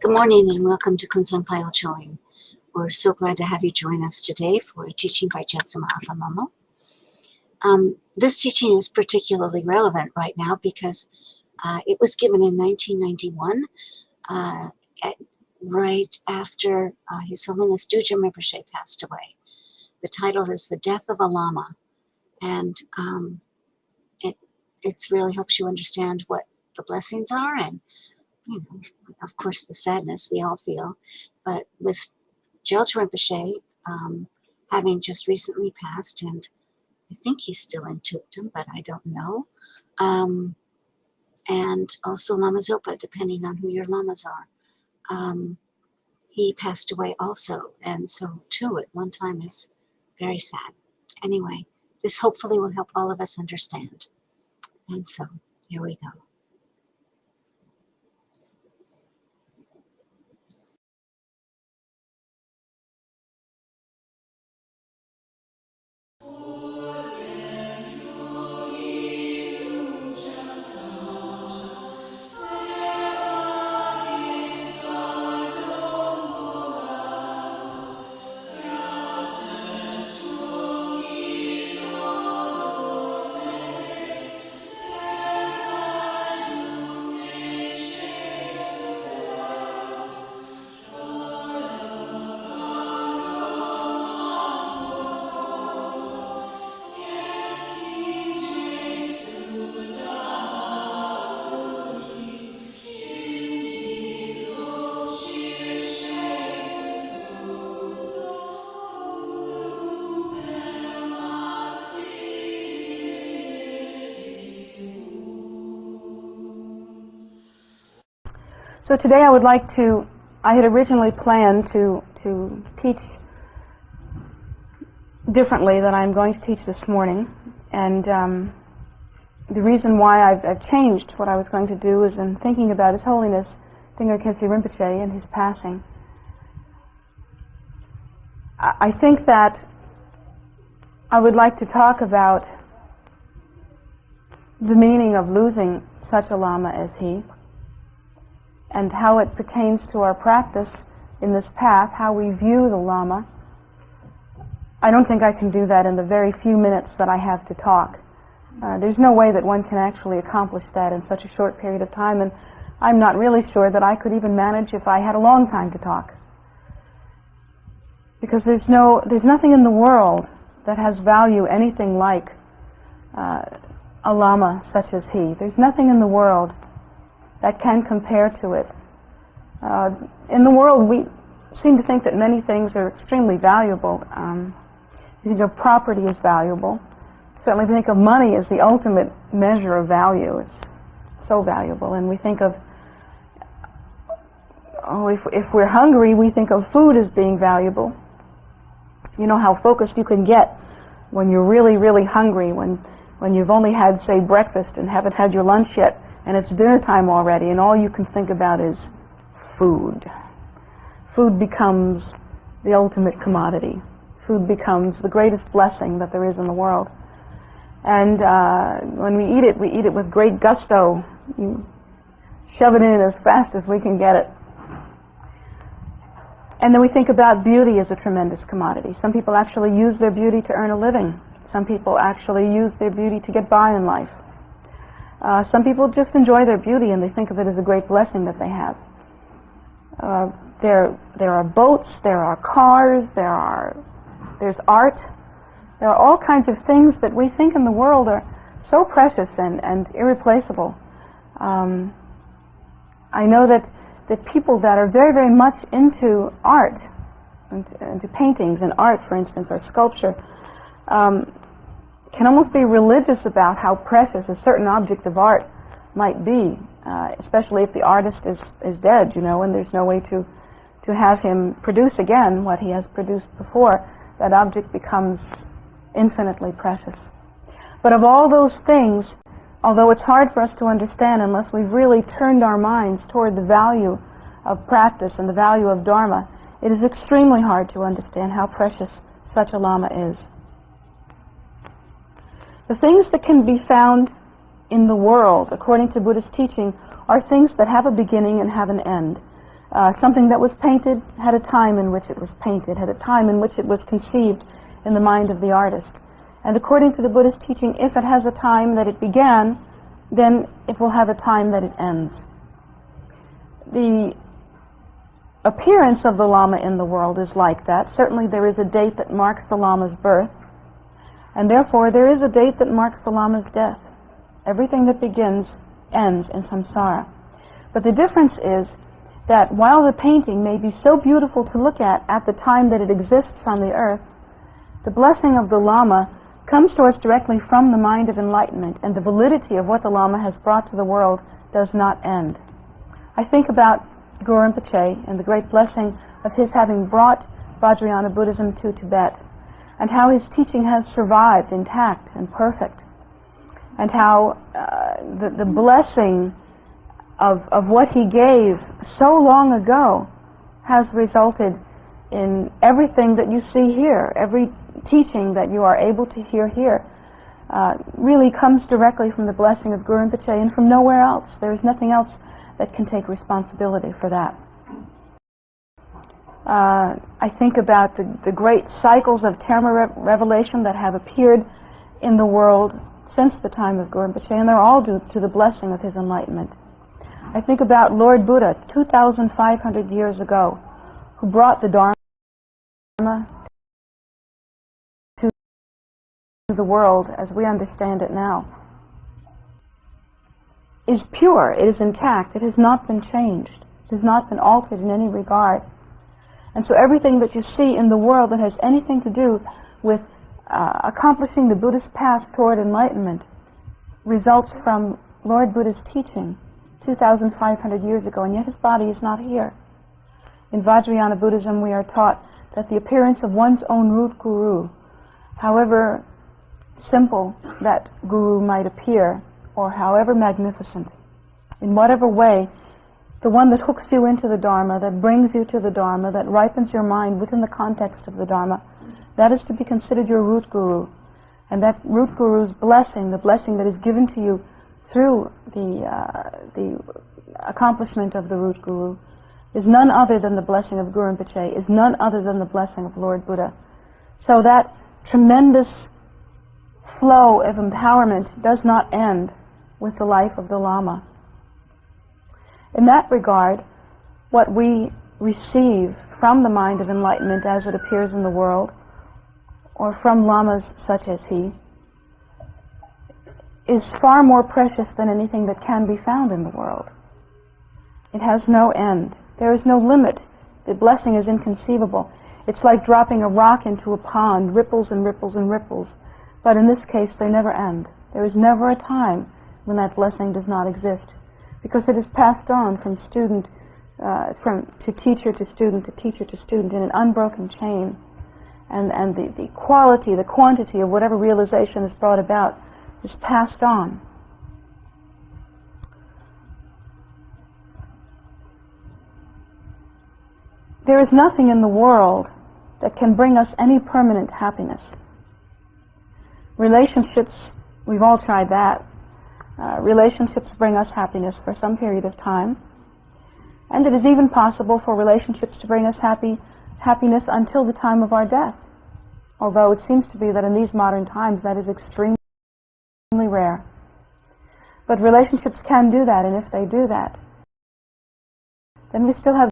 Good morning and welcome to Kunzang Pyo Choing. We're so glad to have you join us today for a teaching by Jetsunma Ahkon Lhamo. This teaching is particularly relevant right now because it was given in 1991, right after His Holiness Dilgo Khyense Rinpoche passed away. The title is The Death of a Lama, and it really helps you understand what the blessings are and, you know, of course, the sadness we all feel. But with Dilgo Rinpoche having just recently passed, and I think he's still in Tuktum, but I don't know. And also Lama Zopa, depending on who your lamas are. He passed away also, and so two at one time is very sad. Anyway, this hopefully will help all of us understand. And so, here we go. So today I had originally planned to teach differently than I'm going to teach this morning. And the reason why I've changed what I was going to do is in thinking about His Holiness Dilgo Khyense Rinpoche and his passing. I think that I would like to talk about the meaning of losing such a Lama as he, and how it pertains to our practice in this path, how we view the Lama. I don't think I can do that in the very few minutes that I have to talk. There's no way that one can actually accomplish that in such a short period of time, and I'm not really sure that I could even manage if I had a long time to talk. Because there's nothing in the world that has value anything like a Lama such as he. There's nothing in the world that can compare to it. In the world, we seem to think that many things are extremely valuable. We think of property as valuable. Certainly we think of money as the ultimate measure of value. It's so valuable. And we think of, if we're hungry, we think of food as being valuable. You know how focused you can get when you're really, really hungry, when you've only had, say, breakfast and haven't had your lunch yet, and it's dinner time already, and all you can think about is food. Food becomes the ultimate commodity. Food becomes the greatest blessing that there is in the world. And when we eat it with great gusto. Shove it in as fast as we can get it. And then we think about beauty as a tremendous commodity. Some people actually use their beauty to earn a living. Some people actually use their beauty to get by in life. Some people just enjoy their beauty and they think of it as a great blessing that they have. There are boats, there are cars, there's art. There are all kinds of things that we think in the world are so precious and irreplaceable. I know that people that are very, very much into art, into paintings and art, for instance, or sculpture, can almost be religious about how precious a certain object of art might be, especially if the artist is dead, and there's no way to have him produce again what he has produced before. That object becomes infinitely precious. But of all those things, although it's hard for us to understand unless we've really turned our minds toward the value of practice and the value of Dharma, it is extremely hard to understand how precious such a Lama is. The things that can be found in the world, according to Buddhist teaching, are things that have a beginning and have an end. Something that was painted had a time in which it was painted, had a time in which it was conceived in the mind of the artist. And according to the Buddhist teaching, if it has a time that it began, then it will have a time that it ends. The appearance of the Lama in the world is like that. Certainly there is a date that marks the Lama's birth, and therefore there is a date that marks the Lama's death. Everything that begins ends in samsara. But the difference is that while the painting may be so beautiful to look at the time that it exists on the earth, the blessing of the Lama comes to us directly from the mind of enlightenment, and the validity of what the Lama has brought to the world does not end. I think about Guru Rinpoche and the great blessing of his having brought Vajrayana Buddhism to Tibet, and how his teaching has survived intact and perfect, and how the blessing of what he gave so long ago has resulted in everything that you see here. Every teaching that you are able to hear here really comes directly from the blessing of Guru Rinpoche and from nowhere else. There is nothing else that can take responsibility for that. I think about the great cycles of Dharma revelation that have appeared in the world since the time of Guru Rinpoche, and they're all due to the blessing of his enlightenment. I think about Lord Buddha 2,500 years ago, who brought the Dharma to the world as we understand it now. Is pure, it is intact, it has not been changed, it has not been altered in any regard. And so everything that you see in the world that has anything to do with accomplishing the Buddhist path toward enlightenment results from Lord Buddha's teaching 2,500 years ago, and yet his body is not here. In Vajrayana Buddhism, we are taught that the appearance of one's own root guru, however simple that guru might appear, or however magnificent, in whatever way, the one that hooks you into the Dharma, that brings you to the Dharma, that ripens your mind within the context of the Dharma, that is to be considered your root guru. And that root guru's blessing, the blessing that is given to you through the accomplishment of the root guru, is none other than the blessing of Guru Rinpoche, is none other than the blessing of Lord Buddha. So that tremendous flow of empowerment does not end with the life of the Lama. In that regard, what we receive from the mind of enlightenment as it appears in the world, or from Lamas such as he, is far more precious than anything that can be found in the world. It has no end. There is no limit. The blessing is inconceivable. It's like dropping a rock into a pond, ripples and ripples and ripples. But in this case, they never end. There is never a time when that blessing does not exist, because it is passed on from student, to teacher to student to teacher to student in an unbroken chain. And the quality, the quantity of whatever realization is brought about is passed on. There is nothing in the world that can bring us any permanent happiness. Relationships, we've all tried that. Relationships bring us happiness for some period of time. And it is even possible for relationships to bring us happiness until the time of our death. Although it seems to be that in these modern times that is extremely rare. But relationships can do that, and if they do that, then we still have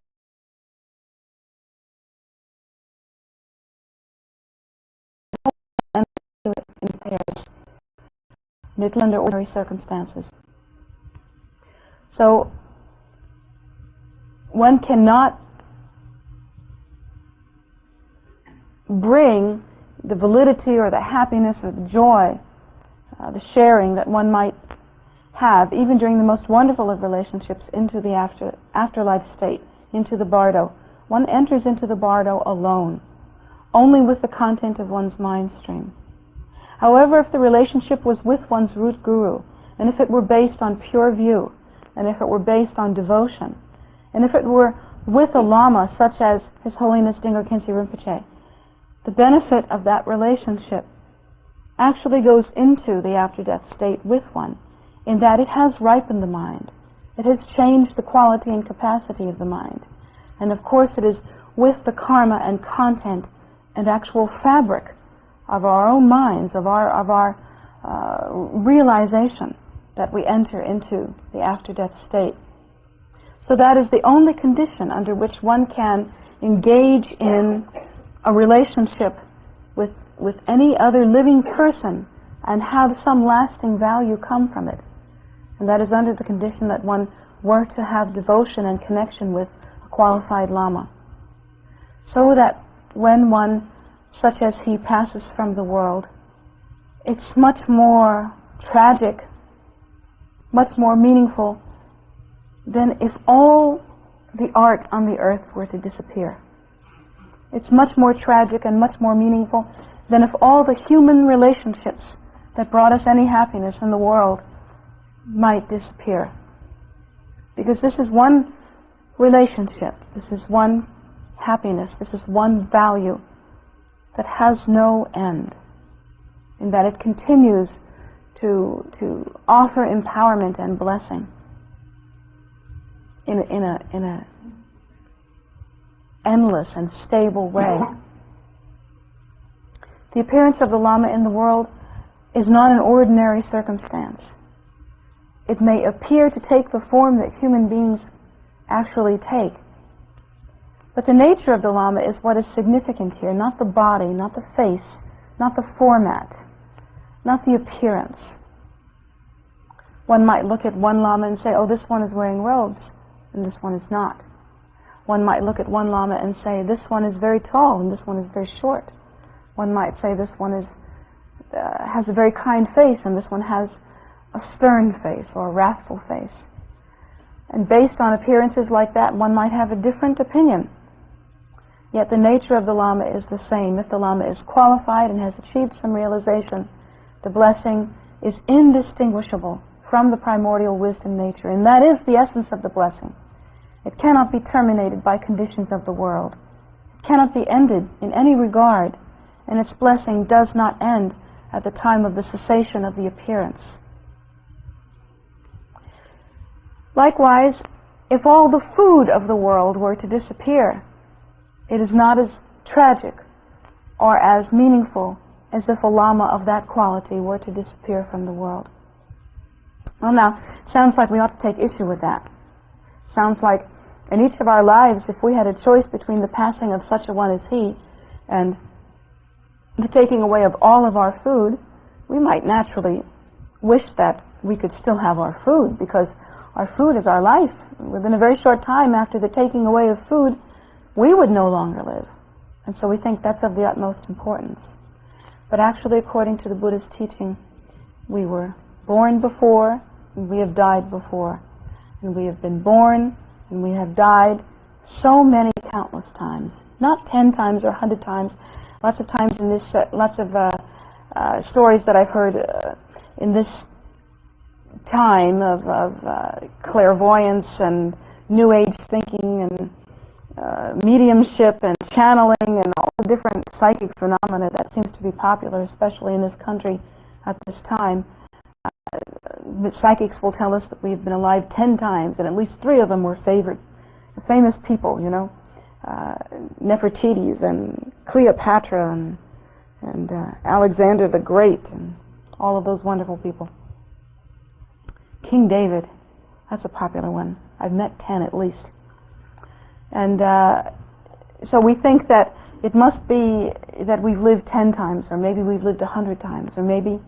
in pairs, little under ordinary circumstances. So one cannot bring the validity or the happiness or the joy, the sharing that one might have, even during the most wonderful of relationships, into the afterlife state, into the bardo. One enters into the bardo alone, only with the content of one's mind stream. However, if the relationship was with one's root guru, and if it were based on pure view, and if it were based on devotion, and if it were with a Lama such as His Holiness Dilgo Khyense Rinpoche, the benefit of that relationship actually goes into the after-death state with one, in that it has ripened the mind. It has changed the quality and capacity of the mind. And of course it is with the karma and content and actual fabric of our own minds, of our realization, that we enter into the after-death state. So that is the only condition under which one can engage in a relationship with any other living person and have some lasting value come from it. And that is under the condition that one were to have devotion and connection with a qualified Lama. So that when one, such as he, passes from the world, it's much more tragic, much more meaningful than if all the art on the earth were to disappear. It's much more tragic and much more meaningful than if all the human relationships that brought us any happiness in the world might disappear. Because this is one relationship, this is one happiness, this is one value that has no end, in that it continues to offer empowerment and blessing in a endless and stable way. The appearance of the Lama in the world is not an ordinary circumstance. It may appear to take the form that human beings actually take. But the nature of the Lama is what is significant here, not the body, not the face, not the format, not the appearance. One might look at one Lama and say, oh, this one is wearing robes, and this one is not. One might look at one Lama and say, this one is very tall, and this one is very short. One might say this one has a very kind face, and this one has a stern face or a wrathful face. And based on appearances like that, one might have a different opinion. Yet the nature of the Lama is the same. If the Lama is qualified and has achieved some realization, the blessing is indistinguishable from the primordial wisdom nature. And that is the essence of the blessing. It cannot be terminated by conditions of the world. It cannot be ended in any regard. And its blessing does not end at the time of the cessation of the appearance. Likewise, if all the food of the world were to disappear, it is not as tragic or as meaningful as if a Lama of that quality were to disappear from the world. Well now, it sounds like we ought to take issue with that. It sounds like in each of our lives, if we had a choice between the passing of such a one as he and the taking away of all of our food, we might naturally wish that we could still have our food, because our food is our life. Within a very short time after the taking away of food, we would no longer live. And so we think that's of the utmost importance. But actually, according to the Buddha's teaching, we were born before, and we have died before. And we have been born, and we have died so many countless times. Not 10 times or 100 times. Lots of times in this, lots of stories that I've heard in this time of clairvoyance and New Age thinking and mediumship and channeling and all the different psychic phenomena that seems to be popular, especially in this country at this time. Psychics will tell us that we've been alive 10 times, and at least 3 of them were famous people, you know. Nefertiti's and Cleopatra and Alexander the Great and all of those wonderful people. King David, that's a popular one. I've met 10 at least. And so we think that it must be that we've lived 10 times, or maybe we've lived 100 times, or maybe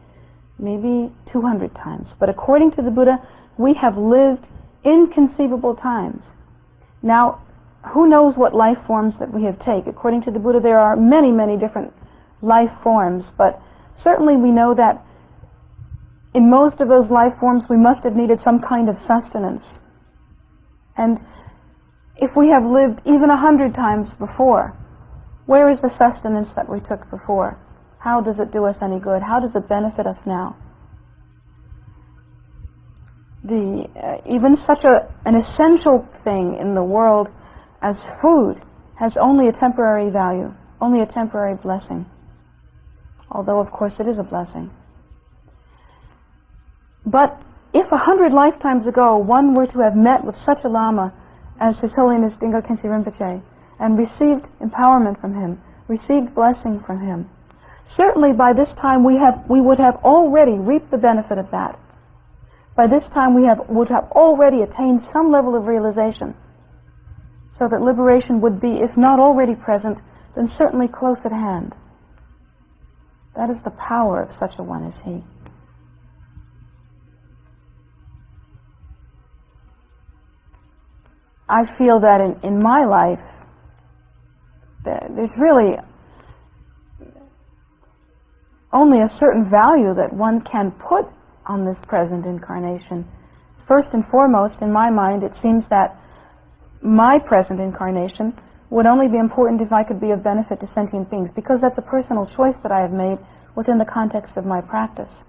200 times. But according to the Buddha, we have lived inconceivable times. Now, who knows what life forms that we have taken? According to the Buddha, there are many, many different life forms, but certainly we know that in most of those life forms we must have needed some kind of sustenance. And if we have lived even 100 times before, where is the sustenance that we took before? How does it do us any good? How does it benefit us now? Even such an essential thing in the world as food has only a temporary value, only a temporary blessing. Although, of course, it is a blessing. But if 100 lifetimes ago one were to have met with such a Lama as His Holiness Dilgo Khyense Rinpoche, and received empowerment from him, received blessing from him, certainly by this time we would have already reaped the benefit of that. By this time we would have already attained some level of realization, so that liberation would be, if not already present, then certainly close at hand. That is the power of such a one as he. I feel that in my life, there's really only a certain value that one can put on this present incarnation. First and foremost, in my mind, it seems that my present incarnation would only be important if I could be of benefit to sentient beings, because that's a personal choice that I have made within the context of my practice.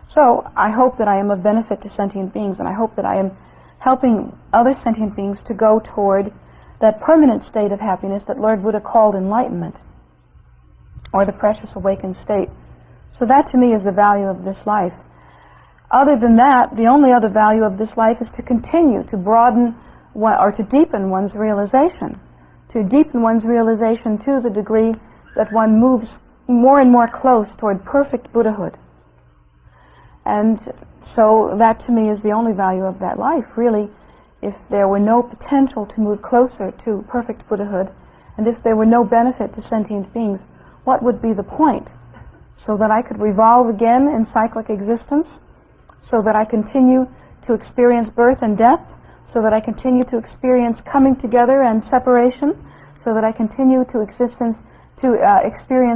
So I hope that I am of benefit to sentient beings, and I hope that I am helping other sentient beings to go toward that permanent state of happiness that Lord Buddha called enlightenment, or the precious awakened state. So that to me is the value of this life. Other than that, the only other value of this life is to continue to broaden or to deepen one's realization. To deepen one's realization to the degree that one moves more and more close toward perfect Buddhahood. And so that to me is the only value of that life, really. If there were no potential to move closer to perfect Buddhahood, and if there were no benefit to sentient beings, what would be the point? So that I could revolve again in cyclic existence, so that I continue to experience birth and death, so that I continue to experience coming together and separation, so that I continue to experience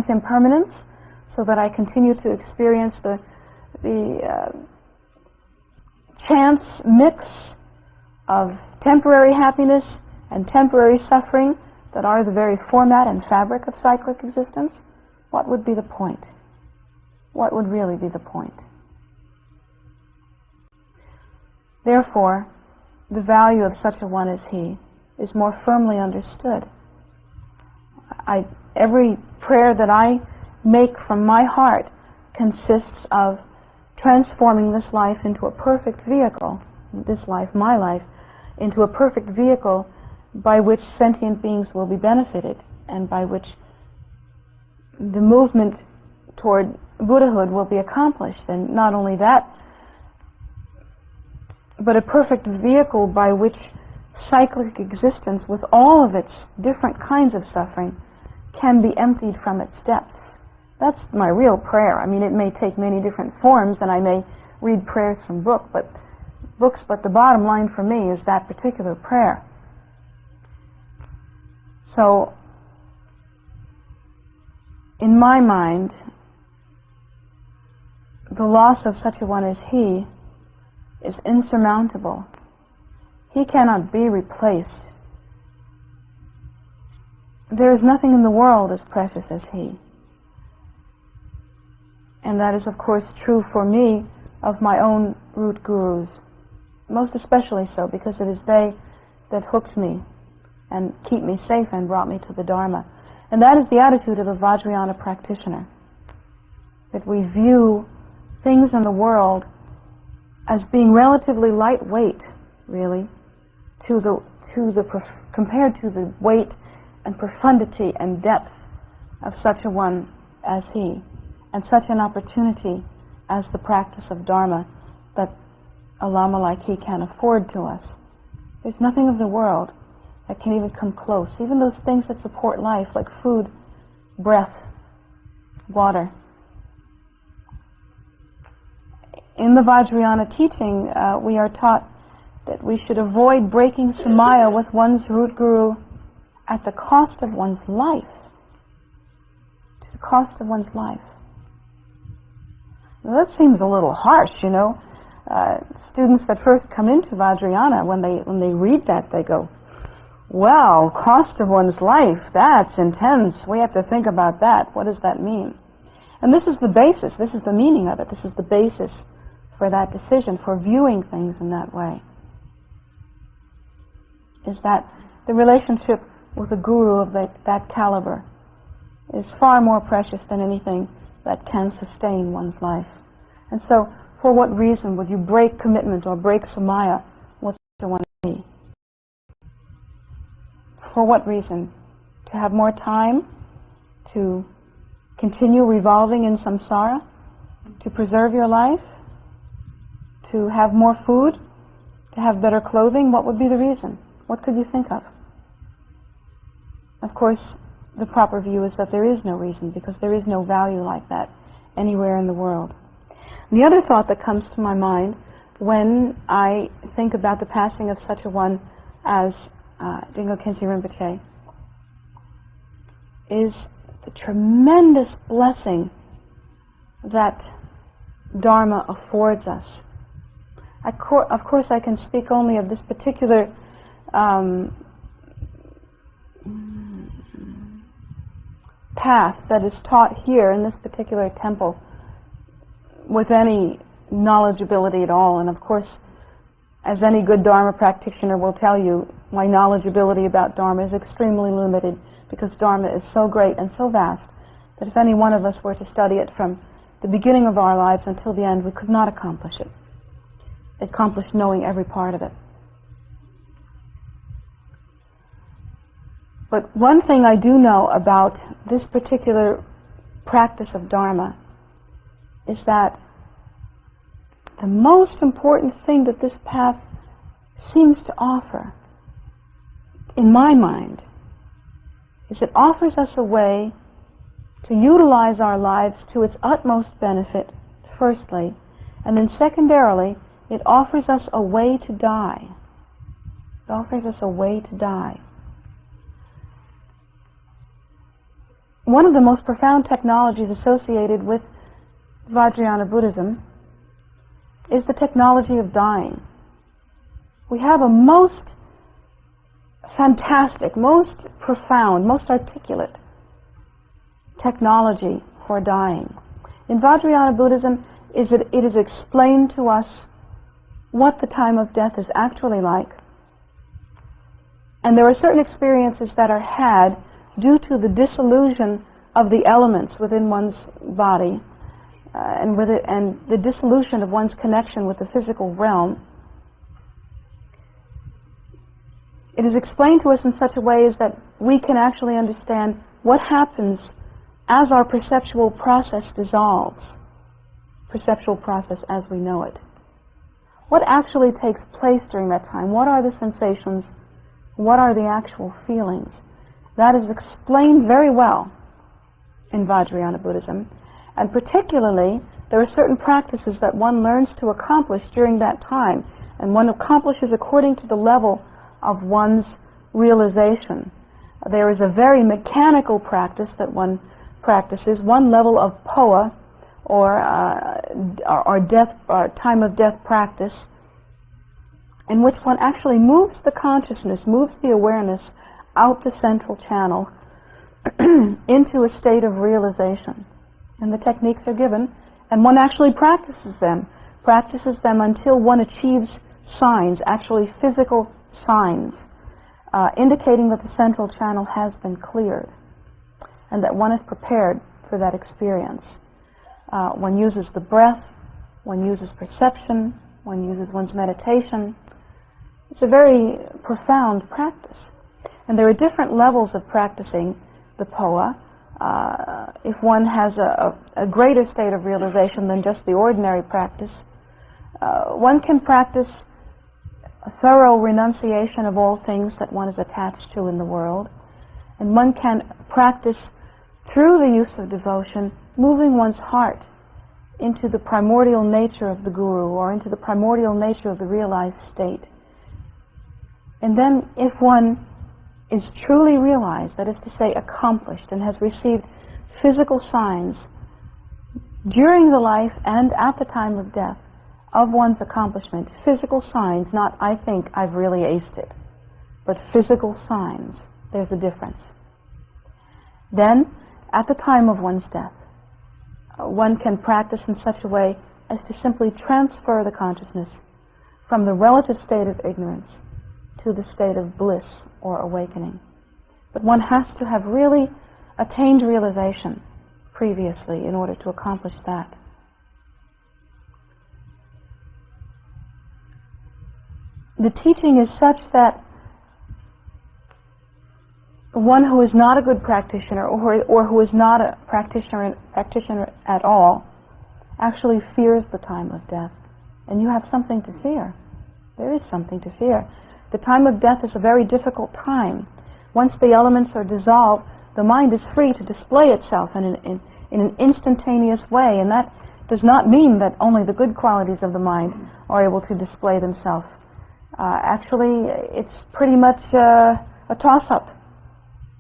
impermanence, so that I continue to experience the chance mix of temporary happiness and temporary suffering that are the very format and fabric of cyclic existence. What would be the point? What would really be the point? Therefore, the value of such a one as he is more firmly understood. Every prayer that I make from my heart consists of transforming this life into a perfect vehicle, this life, my life, into a perfect vehicle by which sentient beings will be benefited, and by which the movement toward Buddhahood will be accomplished. And not only that, but a perfect vehicle by which cyclic existence, with all of its different kinds of suffering, can be emptied from its depths. That's my real prayer. I mean, it may take many different forms, and I may read prayers from books, but the bottom line for me is that particular prayer. So, in my mind, the loss of such a one as he is insurmountable. He cannot be replaced. There is nothing in the world as precious as he. And that is, of course, true for me of my own root gurus. Most especially so, because it is they that hooked me and keep me safe and brought me to the Dharma. And that is the attitude of a Vajrayana practitioner. That we view things in the world as being relatively lightweight, really, compared to the weight and profundity and depth of such a one as he, and such an opportunity as the practice of Dharma that a Lama like he can afford to us. There's nothing of the world that can even come close. Even those things that support life, like food, breath, water. In the Vajrayana teaching, we are taught that we should avoid breaking samaya with one's root guru at the cost of one's life. To the cost of one's life. Now, that seems a little harsh, you know. Students that first come into Vajrayana, when they read that, they go, well, cost of one's life, that's intense. We have to think about that. What does that mean? And this is the basis, this is the meaning of it. This is the basis for that decision, for viewing things in that way. Is that the relationship with a guru of that caliber is far more precious than anything that can sustain one's life. And so, for what reason would you break commitment or break samaya with one as he? For what reason? To have more time? To continue revolving in samsara? To preserve your life? To have more food? To have better clothing? What would be the reason? What could you think of? Of course, the proper view is that there is no reason, because there is no value like that anywhere in the world. The other thought that comes to my mind when I think about the passing of such a one as Dilgo Khyense Rinpoche is the tremendous blessing that Dharma affords us. Of course, I can speak only of this particular path that is taught here in this particular temple with any knowledgeability at all. And of course, as any good Dharma practitioner will tell you, my knowledgeability about Dharma is extremely limited, because Dharma is so great and so vast that if any one of us were to study it from the beginning of our lives until the end, we could not accomplish it. Accomplish knowing every part of it. But one thing I do know about this particular practice of Dharma is that the most important thing that this path seems to offer, in my mind, is it offers us a way to utilize our lives to its utmost benefit, firstly, and then secondarily, it offers us a way to die. It offers us a way to die. One of the most profound technologies associated with Vajrayana Buddhism is the technology of dying. We have a most fantastic, most profound, most articulate technology for dying. In Vajrayana Buddhism, it is explained to us what the time of death is actually like. And there are certain experiences that are had due to the dissolution of the elements within one's body, and the dissolution of one's connection with the physical realm. It is explained to us in such a way as that we can actually understand what happens as our perceptual process dissolves, perceptual process as we know it. What actually takes place during that time? What are the sensations? What are the actual feelings? That is explained very well in Vajrayana Buddhism. And particularly, there are certain practices that one learns to accomplish during that time, and one accomplishes according to the level of one's realization. There is a very mechanical practice that one practices, one level of poa, or time of death practice, in which one actually moves the consciousness, moves the awareness out the central channel into a state of realization. And the techniques are given, and one actually practices them until one achieves signs, actually physical signs, indicating that the central channel has been cleared, and that one is prepared for that experience. One uses the breath, one uses perception, one uses one's meditation. It's a very profound practice. And there are different levels of practicing the POA. If one has a greater state of realization than just the ordinary practice, one can practice a thorough renunciation of all things that one is attached to in the world. And one can practice, through the use of devotion, moving one's heart into the primordial nature of the Guru, or into the primordial nature of the realized state. And then if one is truly realized, that is to say accomplished, and has received physical signs during the life and at the time of death of one's accomplishment, physical signs, not I think I've really aced it, but physical signs, there's a difference. Then, at the time of one's death, one can practice in such a way as to simply transfer the consciousness from the relative state of ignorance to the state of bliss or awakening. But one has to have really attained realization previously in order to accomplish that. The teaching is such that one who is not a good practitioner, or who is not a practitioner at all, actually fears the time of death. And you have something to fear. There is something to fear. The time of death is a very difficult time. Once the elements are dissolved, the mind is free to display itself in an instantaneous way, and that does not mean that only the good qualities of the mind are able to display themselves. Actually, it's pretty much a toss-up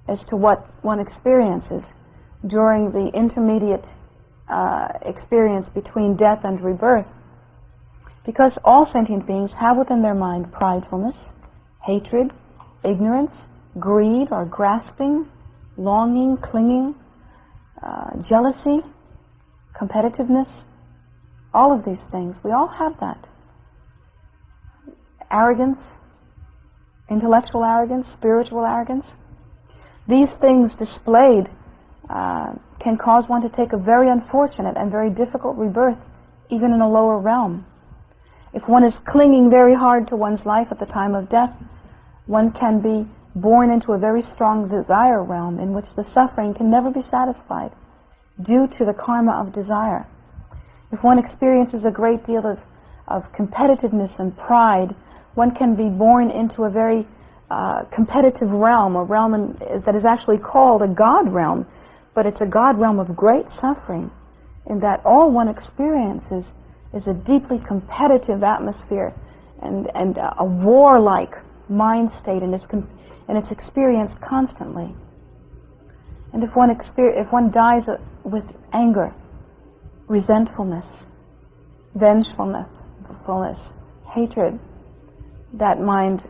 as to what one experiences during the intermediate experience between death and rebirth. Because all sentient beings have within their mind pridefulness, hatred, ignorance, greed or grasping, longing, clinging, jealousy, competitiveness, all of these things. We all have that. Arrogance, intellectual arrogance, spiritual arrogance. These things displayed can cause one to take a very unfortunate and very difficult rebirth, even in a lower realm. If one is clinging very hard to one's life at the time of death, one can be born into a very strong desire realm in which the suffering can never be satisfied due to the karma of desire. If one experiences a great deal of competitiveness and pride, one can be born into a very competitive realm, a realm that is actually called a God realm, but it's a God realm of great suffering, in that all one experiences is a deeply competitive atmosphere and a warlike mind state, and it's experienced constantly. And if one dies with anger, resentfulness, vengefulness, hatred, that mind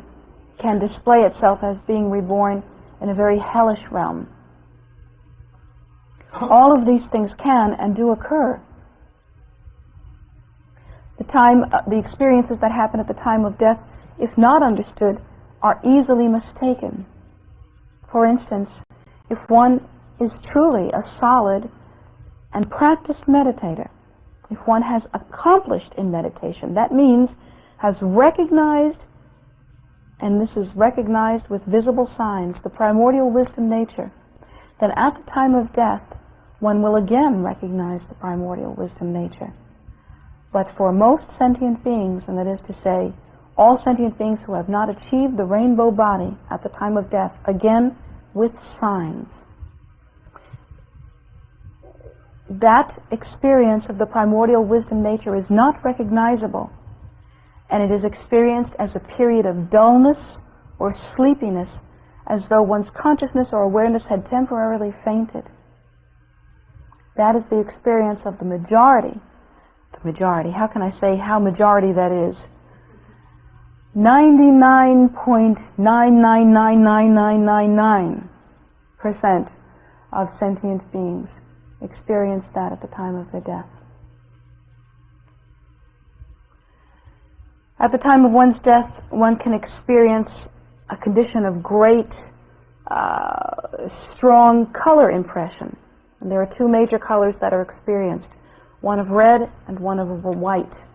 can display itself as being reborn in a very hellish realm. All of these things can and do occur. The experiences that happen at the time of death, if not understood, are easily mistaken. For instance, if one is truly a solid and practiced meditator, if one has accomplished in meditation, that means has recognized, and this is recognized with visible signs, the primordial wisdom nature, then at the time of death, one will again recognize the primordial wisdom nature. But for most sentient beings, and that is to say, all sentient beings who have not achieved the rainbow body at the time of death, again with signs, that experience of the primordial wisdom nature is not recognizable, and it is experienced as a period of dullness or sleepiness, as though one's consciousness or awareness had temporarily fainted. That is the experience of the majority. How can I say how majority that is? 99.999999% of sentient beings experience that at the time of their death. At the time of one's death, one can experience a condition of great, strong color impression. And there are two major colors that are experienced, one of red and one of white.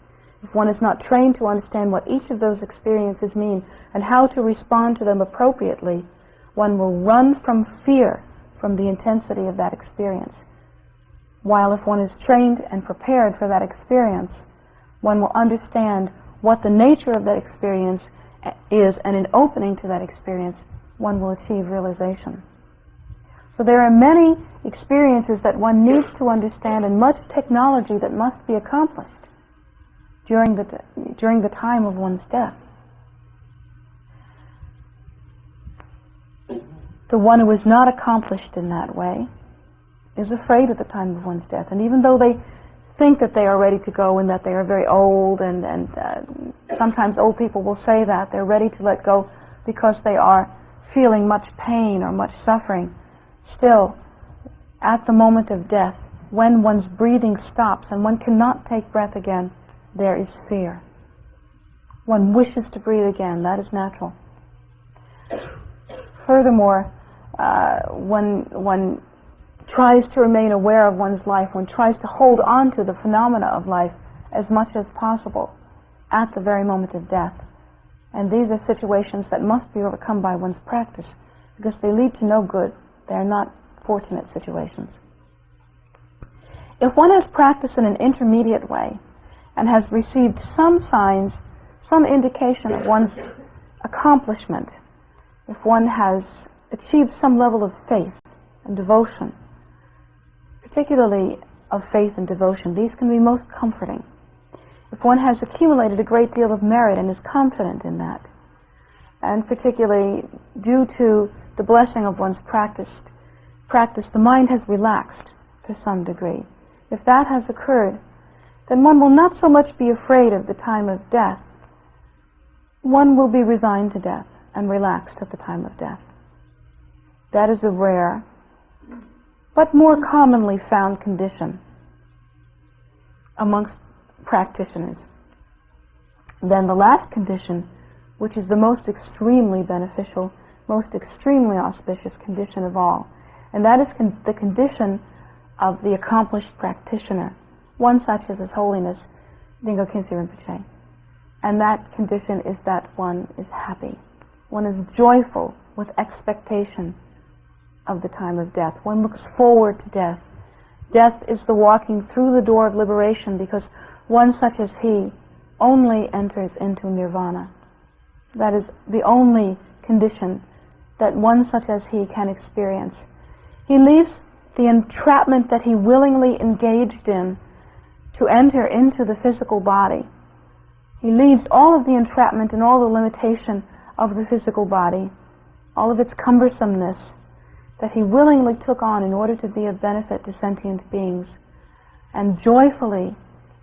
If one is not trained to understand what each of those experiences mean and how to respond to them appropriately, one will run from fear from the intensity of that experience. While if one is trained and prepared for that experience, one will understand what the nature of that experience is, and in opening to that experience, one will achieve realization. So there are many experiences that one needs to understand, and much technology that must be accomplished during the time of one's death. The one who is not accomplished in that way is afraid at the time of one's death. And even though they think that they are ready to go and that they are very old, and sometimes old people will say that they're ready to let go because they are feeling much pain or much suffering, still, at the moment of death, when one's breathing stops and one cannot take breath again, there is fear. One wishes to breathe again. That is natural. Furthermore, one tries to remain aware of one's life, one tries to hold on to the phenomena of life as much as possible at the very moment of death. And these are situations that must be overcome by one's practice. because they lead to no good. They are not fortunate situations. If one has practiced in an intermediate way and has received some signs, some indication of one's accomplishment, if one has achieved some level of faith and devotion, particularly of faith and devotion, these can be most comforting. If one has accumulated a great deal of merit and is confident in that, and particularly due to the blessing of one's practice, the mind has relaxed to some degree. If that has occurred, then one will not so much be afraid of the time of death. One will be resigned to death and relaxed at the time of death. That is a rare, but more commonly found condition amongst practitioners. Then the last condition, which is the most extremely beneficial, most extremely auspicious condition of all, and that is the condition of the accomplished practitioner, one such as His Holiness Dilgo Khyense Rinpoche. And that condition is that one is happy. One is joyful with expectation of the time of death. One looks forward to death. Death is the walking through the door of liberation, because one such as he only enters into nirvana. That is the only condition that one such as he can experience. He leaves the entrapment that he willingly engaged in to enter into the physical body. He leaves all of the entrapment and all the limitation of the physical body, all of its cumbersomeness that he willingly took on in order to be of benefit to sentient beings, and joyfully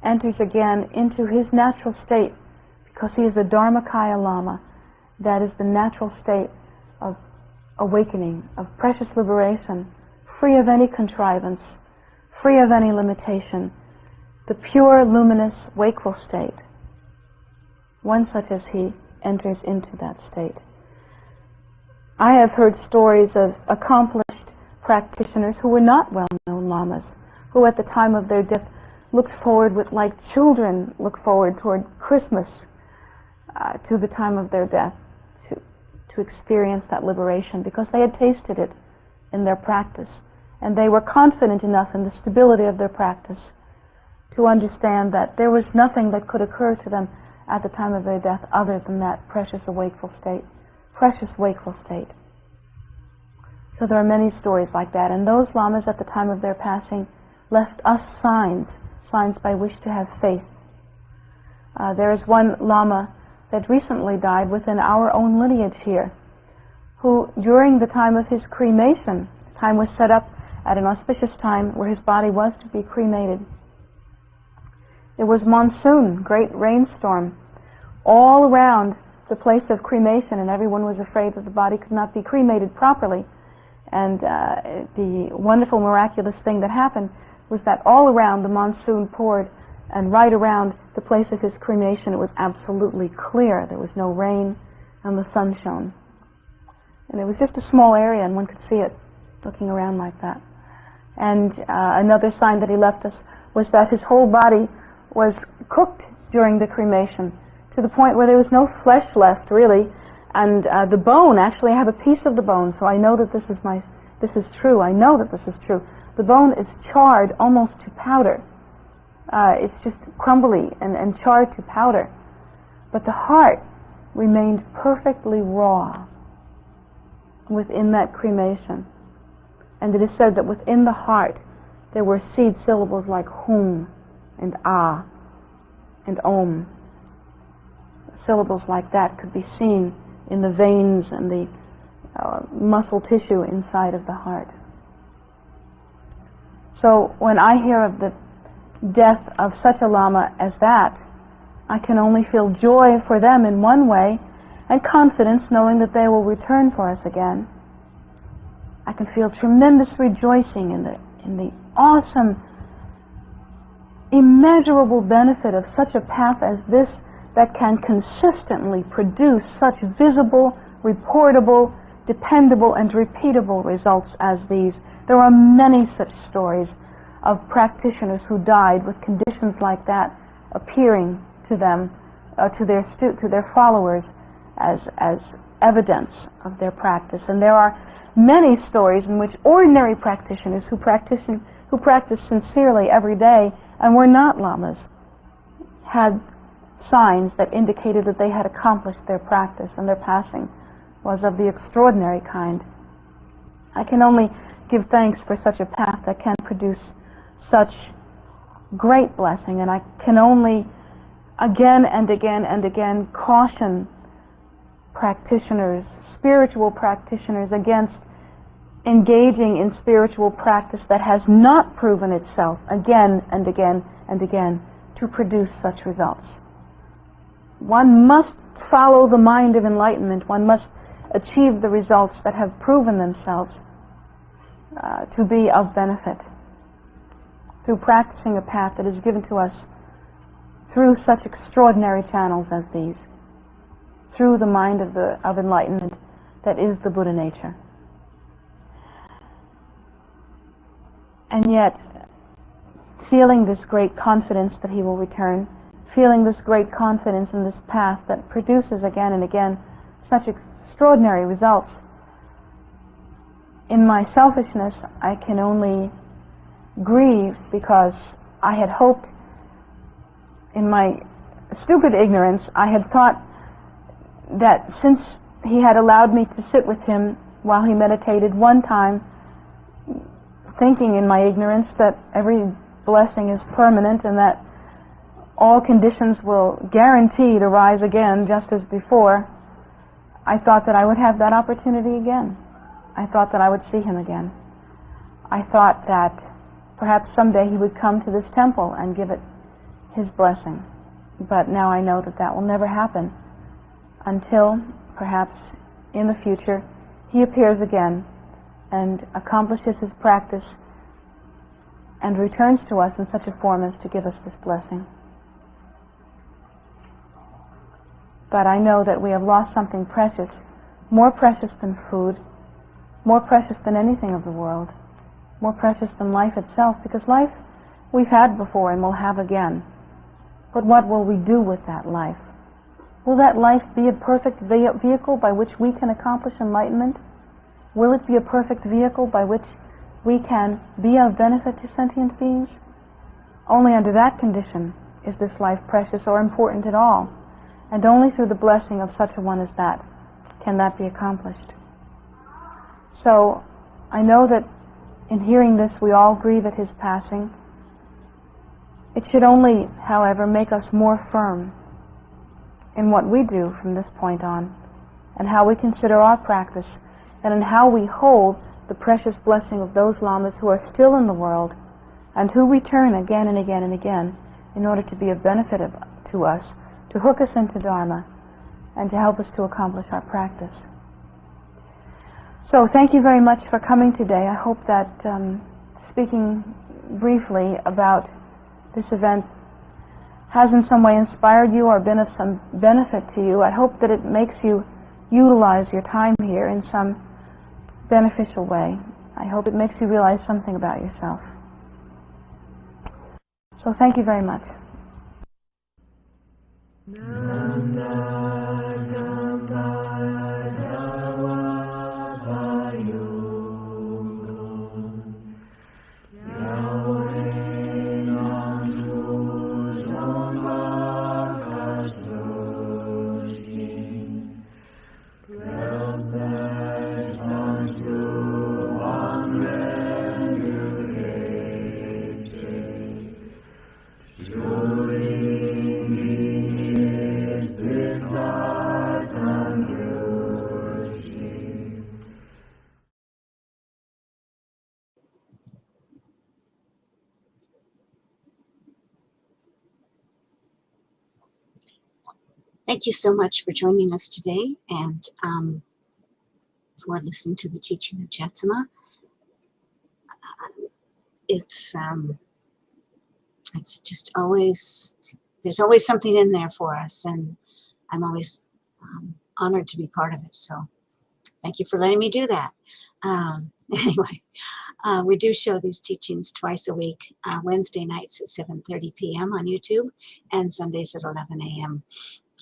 enters again into his natural state, because he is the Dharmakaya Lama. That is the natural state of awakening, of precious liberation, free of any contrivance, free of any limitation, the pure, luminous, wakeful state. One such as he enters into that state. I have heard stories of accomplished practitioners who were not well-known lamas, who at the time of their death looked forward with, like children look forward toward Christmas, to the time of their death, to experience that liberation, because they had tasted it in their practice, and they were confident enough in the stability of their practice to understand that there was nothing that could occur to them at the time of their death other than that precious wakeful state. Precious wakeful state. So there are many stories like that, and those lamas at the time of their passing left us signs by which to have faith. There is one lama that recently died within our own lineage here, who during the time of his cremation, the time was set up at an auspicious time where his body was to be cremated. There was monsoon, great rainstorm, all around the place of cremation, and everyone was afraid that the body could not be cremated properly. And the wonderful, miraculous thing that happened was that all around the monsoon poured, and right around the place of his cremation it was absolutely clear. There was no rain, and the sun shone. And it was just a small area, and one could see it looking around like that. And another sign that he left us was that his whole body was cooked during the cremation, to the point where there was no flesh left, really. And the bone, actually, I have a piece of the bone, so I know that this is true. I know that this is true. The bone is charred almost to powder. It's just crumbly and charred to powder. But the heart remained perfectly raw within that cremation. And it is said that within the heart there were seed syllables like hum and ah and om. Syllables like that could be seen in the veins and the muscle tissue inside of the heart. So when I hear of the death of such a lama as that, I can only feel joy for them in one way, and confidence knowing that they will return for us again. I can feel tremendous rejoicing in the awesome, immeasurable benefit of such a path as this, that can consistently produce such visible, reportable, dependable, and repeatable results as these. There are many such stories of practitioners who died with conditions like that appearing to them, to their followers, as evidence of their practice. And there are many stories in which ordinary practitioners who practice sincerely every day and were not lamas had signs that indicated that they had accomplished their practice, and their passing was of the extraordinary kind. I can only give thanks for such a path that can produce such great blessing, and I can only again and again and again caution practitioners, spiritual practitioners, against engaging in spiritual practice that has not proven itself again and again and again to produce such results. One must follow the mind of enlightenment. One must achieve the results that have proven themselves to be of benefit through practicing a path that is given to us through such extraordinary channels as these, through the mind of enlightenment that is the Buddha nature. And yet, feeling this great confidence that he will return, feeling this great confidence in this path that produces again and again such extraordinary results, in my selfishness, I can only grieve because I had hoped, in my stupid ignorance, I had thought that since he had allowed me to sit with him while he meditated one time, thinking in my ignorance that every blessing is permanent and that all conditions will guarantee to rise again just as before, I thought that I would have that opportunity again. I thought that I would see him again. I thought that perhaps someday he would come to this temple and give it his blessing. But now I know that that will never happen until, perhaps in the future, he appears again and accomplishes his practice and returns to us in such a form as to give us this blessing. But I know that we have lost something precious, more precious than food, more precious than anything of the world, more precious than life itself, because life we've had before and will have again. But what will we do with that life? Will that life be a perfect vehicle by which we can accomplish enlightenment? Will it be a perfect vehicle by which we can be of benefit to sentient beings? Only under that condition is this life precious or important at all, and only through the blessing of such a one as that can that be accomplished. So I know that in hearing this we all grieve at his passing. It should only, however, make us more firm in what we do from this point on, and how we consider our practice, and in how we hold the precious blessing of those lamas who are still in the world and who return again and again and again in order to be of benefit to us, to hook us into Dharma, and to help us to accomplish our practice. So thank you very much for coming today. I hope that speaking briefly about this event has in some way inspired you or been of some benefit to you. I hope that it makes you utilize your time here in some beneficial way. I hope it makes you realize something about yourself. So thank you very much. Thank you so much for joining us today and for listening to the teaching of Jetsunma. It's just always, there's always something in there for us, and I'm always honored to be part of it. So thank you for letting me do that. Anyway, we do show these teachings twice a week, Wednesday nights at 7:30 p.m. on YouTube and Sundays at 11 a.m.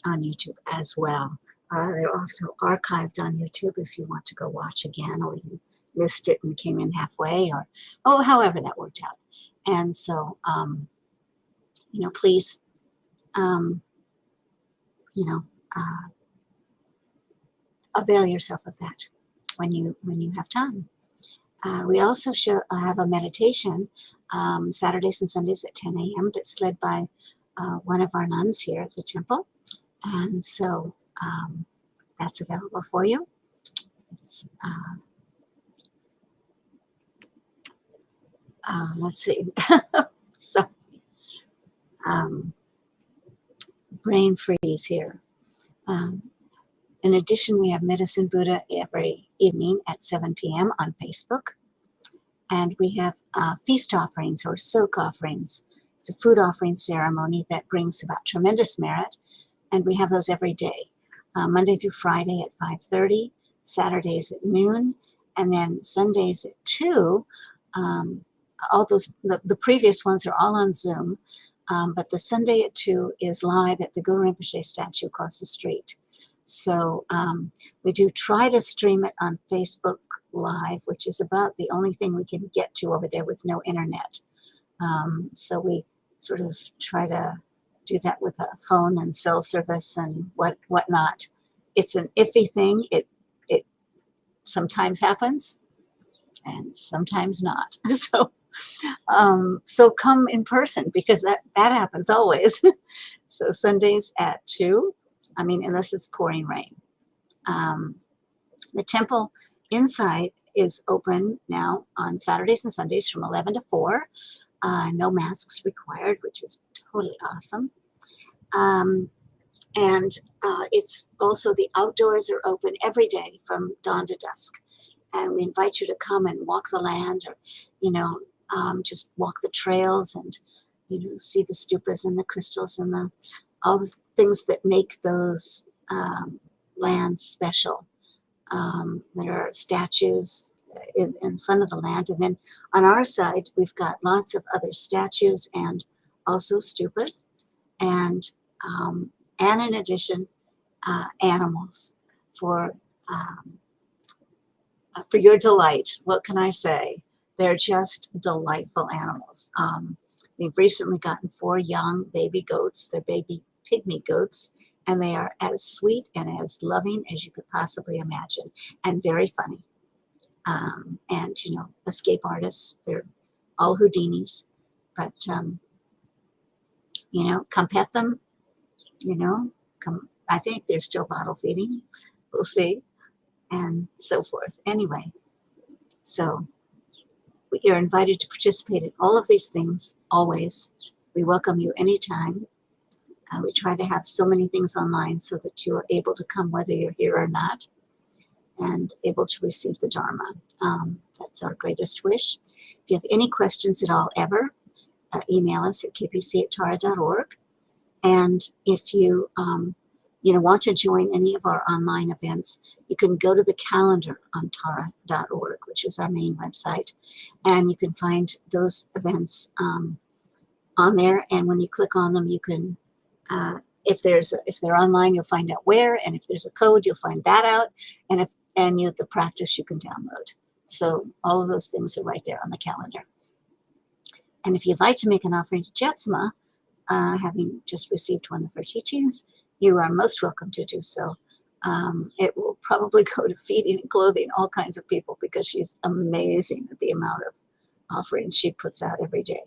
on YouTube as well. They're also archived on YouTube if you want to go watch again, or you missed it and came in halfway, or however that worked out. And so, please, avail yourself of that when you have time. We also have a meditation Saturdays and Sundays at 10 a.m. that's led by one of our nuns here at the temple. And so that's available for you. It's, let's see. So, brain freeze here. In addition, we have Medicine Buddha every evening at 7 p.m. on Facebook. And we have feast offerings or soak offerings. It's a food offering ceremony that brings about tremendous merit. And we have those every day, Monday through Friday at 5:30, Saturdays at noon, and then Sundays at 2. All those, the previous ones are all on Zoom, but the Sunday at 2 is live at the Guru Rinpoche statue across the street. So we do try to stream it on Facebook Live, which is about the only thing we can get to over there with no internet. So we sort of try to do that with a phone and cell service and whatnot. It's an iffy thing. It sometimes happens and sometimes not. So come in person, because that happens always. So Sundays at 2. I mean, unless it's pouring rain. The temple inside is open now on Saturdays and Sundays from 11 to 4. No masks required, which is totally awesome. And it's also, the outdoors are open every day from dawn to dusk. And we invite you to come and walk the land, or, just walk the trails and, see the stupas and the crystals and all the things that make those lands special. There are statues in front of the land. And then on our side, we've got lots of other statues and also stupas. And in addition, animals for your delight. What can I say? They're just delightful animals. We've recently gotten 4 young baby goats. They're baby pygmy goats, and they are as sweet and as loving as you could possibly imagine, and very funny. And escape artists. They're all Houdinis, but come pet them. Come. I think they're still bottle feeding. We'll see, and so forth. Anyway, so you're invited to participate in all of these things always. We welcome you anytime. We try to have so many things online so that you are able to come whether you're here or not, and able to receive the Dharma. That's our greatest wish. If you have any questions at all ever, email us at kpc@tara.org. And if you want to join any of our online events, you can go to the calendar on tara.org, which is our main website, and you can find those events on there. And when you click on them, you can, if they're online, you'll find out where, and if there's a code, you'll find that out, and the practice you can download. So all of those things are right there on the calendar. And if you'd like to make an offering to Jetsunma, having just received one of her teachings, you are most welcome to do so. It will probably go to feeding and clothing all kinds of people, because she's amazing at the amount of offerings she puts out every day.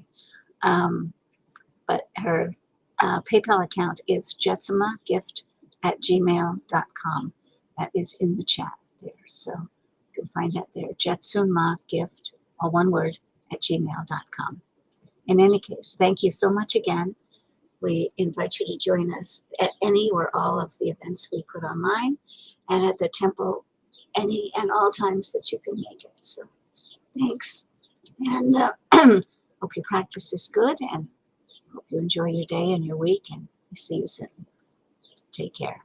But her PayPal account is jetsunmagift@gmail.com. That is in the chat there. So you can find that there, jetsunmagift, all one word, @gmail.com. In any case, thank you so much again. We invite you to join us at any or all of the events we put online, and at the temple any and all times that you can make it. So thanks. And hope your practice is good, and hope you enjoy your day and your week, and see you soon. Take care.